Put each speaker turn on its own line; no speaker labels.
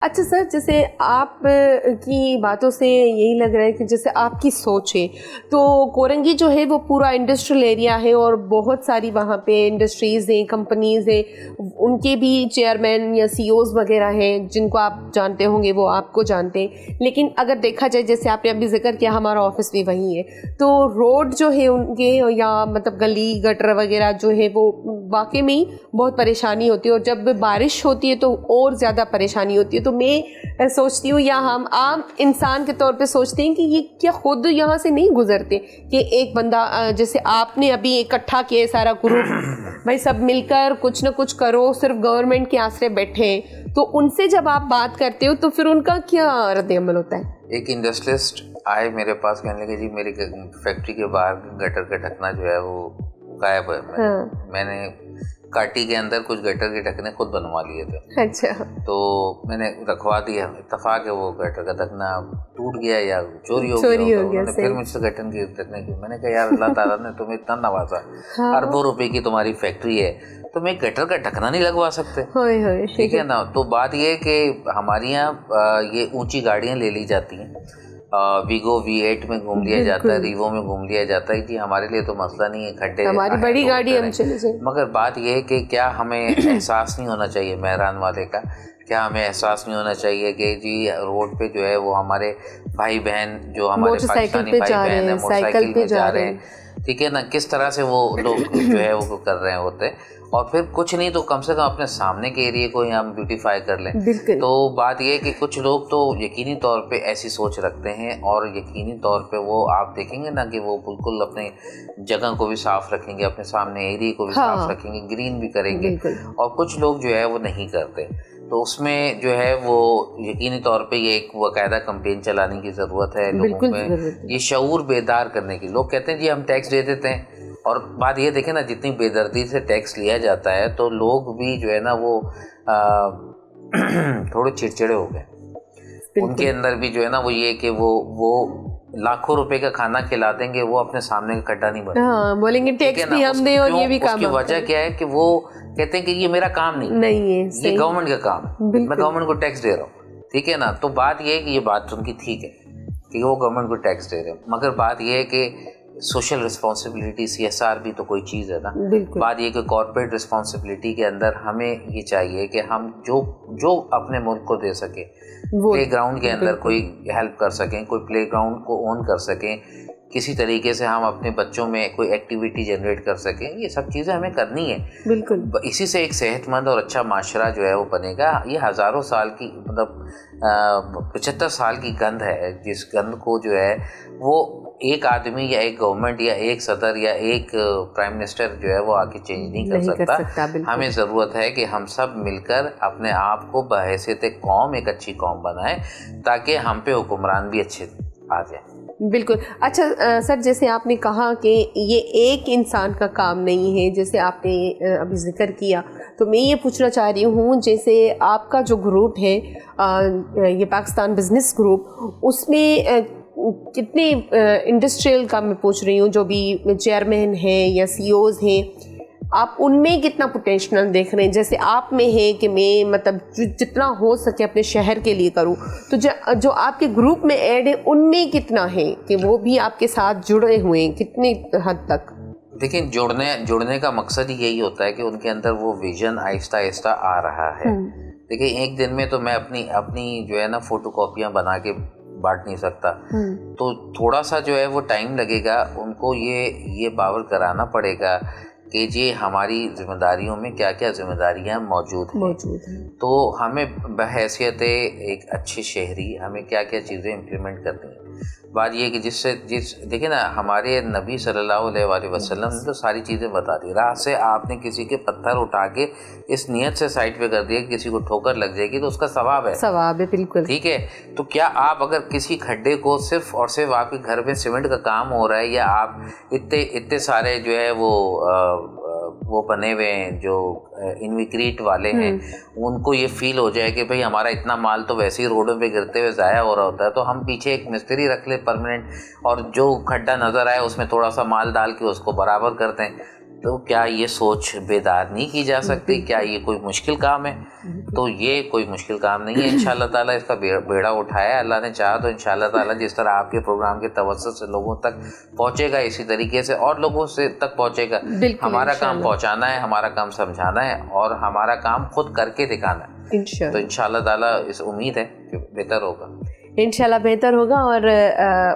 اچھا سر، جیسے آپ کی باتوں سے یہی لگ رہا ہے کہ جیسے آپ کی سوچ ہے، تو کورنگی جو ہے وہ پورا انڈسٹریل ایریا ہے اور بہت ساری وہاں پہ انڈسٹریز ہیں، کمپنیز ہیں، ان کے بھی چیئرمین یا سی اوز وغیرہ ہیں جن کو آپ جانتے ہوں گے، وہ آپ کو جانتے ہیں. لیکن اگر دیکھا جائے، جیسے آپ نے ابھی ذکر کیا ہمارا آفس بھی وہیں ہے، تو روڈ جو ہے ان کے یا مطلب گلی گٹر وغیرہ جو ہے وہ واقعی میں ہی بہت پریشانی ہوتی ہے، اور جب بارش ہوتی ہے تو اور زیادہ پریشانی ہوتی ہے. تو میں سوچتی ہوں، یا ہم عام انسان کے طور پہ سوچتے ہیں کہ یہ کیا خود یہاں سے نہیں گزرتے کہ ایک بندہ جیسے آپ نے ابھی اکٹھا کیا سارا گروپ، بھائی سب مل کر کچھ نہ کچھ کرو، صرف گورنمنٹ کے آسرے بیٹھے ہیں، تو ان سے جب آپ بات کرتے ہو تو پھر ان کا کیا رد عمل ہوتا ہے؟
ایک انڈسٹریلسٹ آئے میرے پاس، کہنے لگے جی میری فیکٹری کے باہر گٹر کا ڈھکنا جو ہے وہ غائب ہے. میں نے کاٹی کے اندر کچھ گٹر کے ڈھکنے خود بنوا لیے تھے.
اچھا. تو
میں نے رکھوا دیا، اتفاق ہے وہ گٹر کا ڈھکنا ٹوٹ گیا یا چوری ہو گیا. انہوں نے پھر مجھ سے گٹر کے ڈھکنے کی، میں نے کہا یار اللہ تعالیٰ نے تمہیں اتنا نوازا، اربوں روپے کی تمہاری فیکٹری ہے، تم ایک گٹر کا ڈھکنا نہیں لگوا سکتے؟ ٹھیک ہے نا. تو بات یہ ہے کہ ہمارے یہاں یہ اونچی گاڑیاں لے لی جاتی ہیں، ویگو V8 میں گھوم لیا جاتا ہے، ریوو میں گھوم لیا جاتا ہے. جی ہمارے لیے تو مسئلہ نہیں ہے، کھڈے
ہماری بڑی گاڑی ہم چلے جائیں.
مگر بات یہ ہے کہ کیا ہمیں احساس نہیں ہونا چاہیے مہران والے کا؟ کیا ہمیں احساس نہیں ہونا چاہیے کہ جی روڈ پہ جو ہے وہ ہمارے بھائی بہن، جو ہمارے پاکستانی بھائی بہن ہیں، موٹر سائیکل پہ جا رہے ہیں، ٹھیک ہے نا، کس طرح سے وہ لوگ جو ہے وہ کر رہے ہوتے. اور پھر کچھ نہیں تو کم سے کم اپنے سامنے کے ایریے کو ہم بیوٹیفائی کر لیں. تو بات یہ ہے کہ کچھ لوگ تو یقینی طور پہ ایسی سوچ رکھتے ہیں، اور یقینی طور پہ وہ آپ دیکھیں گے نا کہ وہ بالکل اپنے جگہ کو بھی صاف رکھیں گے، اپنے سامنے ایریے کو بھی صاف رکھیں گے، گرین بھی کریں گے. اور کچھ لوگ جو ہے وہ نہیں کرتے. تو اس میں جو ہے وہ یقینی طور پہ یہ ایک باقاعدہ کمپین چلانے کی ضرورت ہے لوگوں میں، یہ شعور بیدار کرنے کی. لوگ کہتے ہیں جی ہم ٹیکس دے دیتے ہیں، اور بات یہ دیکھیں نا جتنی بے دردی سے ٹیکس لیا جاتا ہے تو لوگ بھی جو ہے نا وہ تھوڑے چڑچڑے ہو گئے. ان کے اندر بھی جو ہے نا وہ یہ کہ وہ لاکھوں روپے کا کھانا کھلا دیں گے، وہ اپنے سامنے کا کھڈا نہیں بنیں،
بولیں گے ٹیکس بھی ہم دیں اور یہ بھی کام.
اس کی وجہ کیا ہے کہ وہ کہتے ہیں کہ یہ میرا کام نہیں ہے، یہ گورنمنٹ کا کام ہے، میں گورنمنٹ کو ٹیکس دے رہا ہوں. ٹھیک ہے نا. تو بات یہ ہے کہ یہ بات ان کی ٹھیک ہے کہ وہ گورنمنٹ کو ٹیکس دے رہے ہیں، مگر بات یہ ہے کہ سوشل رسپانسبلٹی CSR بھی تو کوئی چیز ہے نا. بات یہ کہ کارپوریٹ رسپانسبلٹی کے اندر ہمیں یہ چاہیے کہ ہم جو اپنے ملک کو دے سکیں، پلے گراؤنڈ کے اندر کوئی ہیلپ کر سکیں، کوئی پلے گراؤنڈ کو اون کر سکیں، کسی طریقے سے ہم اپنے بچوں میں کوئی ایکٹیویٹی جنریٹ کر سکیں، یہ سب چیزیں ہمیں کرنی ہے. بالکل. اسی سے ایک صحت مند اور اچھا معاشرہ جو ہے وہ بنے گا. یہ ہزاروں سال کی، مطلب 75 سال کی گند ہے، جس گند کو جو ہے وہ ایک آدمی یا ایک گورنمنٹ یا ایک صدر یا ایک پرائم منسٹر جو ہے وہ آ کے چینج نہیں کر سکتا. ہمیں ضرورت ہے کہ ہم سب مل کر اپنے آپ کو بحیثیت قوم ایک اچھی قوم بنائیں، تاکہ ہم پہ حکمران بھی اچھے آ جائیں.
بالکل. اچھا سر، جیسے آپ نے کہا کہ یہ ایک انسان کا کام نہیں ہے، جیسے آپ نے ابھی ذکر کیا، تو میں یہ پوچھنا چاہ رہی ہوں، جیسے آپ کا جو گروپ ہے یہ پاکستان بزنس گروپ، اس میں کتنے انڈسٹریل کا میں پوچھ رہی ہوں جو بھی چیئرمین ہیں یا سی اوز ہیں، آپ ان میں کتنا پوٹینشیل دیکھ رہے ہیں؟ جیسے آپ میں ہے کہ میں مطلب جتنا ہو سکے اپنے شہر کے لیے کروں، تو جو آپ کے گروپ میں ایڈ ہے ان میں کتنا ہے کہ وہ بھی آپ کے ساتھ جڑے ہوئے ہیں، کتنی حد تک؟
دیکھیں، جڑنے کا مقصد ہی یہی ہوتا ہے کہ ان کے اندر وہ ویژن آہستہ آہستہ آ رہا ہے. دیکھیں ایک دن میں تو میں اپنی جو ہے نا فوٹو کاپیاں بنا کے بانٹ نہیں سکتا، تو تھوڑا سا جو ہے وہ ٹائم لگے گا. ان کو یہ باور کرانا پڑے گا کہ جی ہماری ذمہ داریوں میں کیا کیا ذمہ داریاں موجود ہیں، تو ہمیں بحیثیت ایک اچھے شہری ہمیں کیا کیا چیزیں امپلیمنٹ کرنی ہیں. بات یہ کہ دیکھیں نا، ہمارے نبی صلی اللہ علیہ وآلہ وسلم نے تو ساری چیزیں بتا دی. راہ سے آپ نے کسی کے پتھر اٹھا کے اس نیت سے سائڈ پہ کر دیا کہ کسی کو ٹھوکر لگ جائے گی تو اس کا ثواب ہے.
بالکل
ٹھیک ہے. تو کیا آپ اگر کسی کھڈے کو صرف اور صرف آپ کے گھر میں سیمنٹ کا کام ہو رہا ہے، یا آپ اتنے سارے جو ہے وہ بنے ہوئے ہیں جو انویکریٹ والے ہیں، ان کو یہ فیل ہو جائے کہ بھئی ہمارا اتنا مال تو ویسے ہی روڈوں پہ گرتے ہوئے ضائع ہو رہا ہوتا ہے، تو ہم پیچھے ایک مستری رکھ لیں پرماننٹ، اور جو کھڈا نظر آئے اس میں تھوڑا سا مال ڈال کے اس کو برابر کر دیں. تو کیا یہ سوچ بیدار نہیں کی جا سکتی؟ کیا یہ کوئی مشکل کام ہے؟ تو یہ کوئی مشکل کام نہیں ہے. انشاءاللہ تعالیٰ اس کا بیڑا اٹھایا. اللہ نے چاہا تو انشاءاللہ تعالیٰ جس طرح آپ کے پروگرام کے توسط سے لوگوں تک پہنچے گا اسی طریقے سے اور لوگوں سے تک پہنچے گا. ہمارا کام پہنچانا ہے, ہمارا کام سمجھانا ہے اور ہمارا کام خود کر کے دکھانا ہے. تو انشاءاللہ تعالیٰ اس امید ہے کہ بہتر ہوگا.
انشاءاللہ بہتر ہوگا اور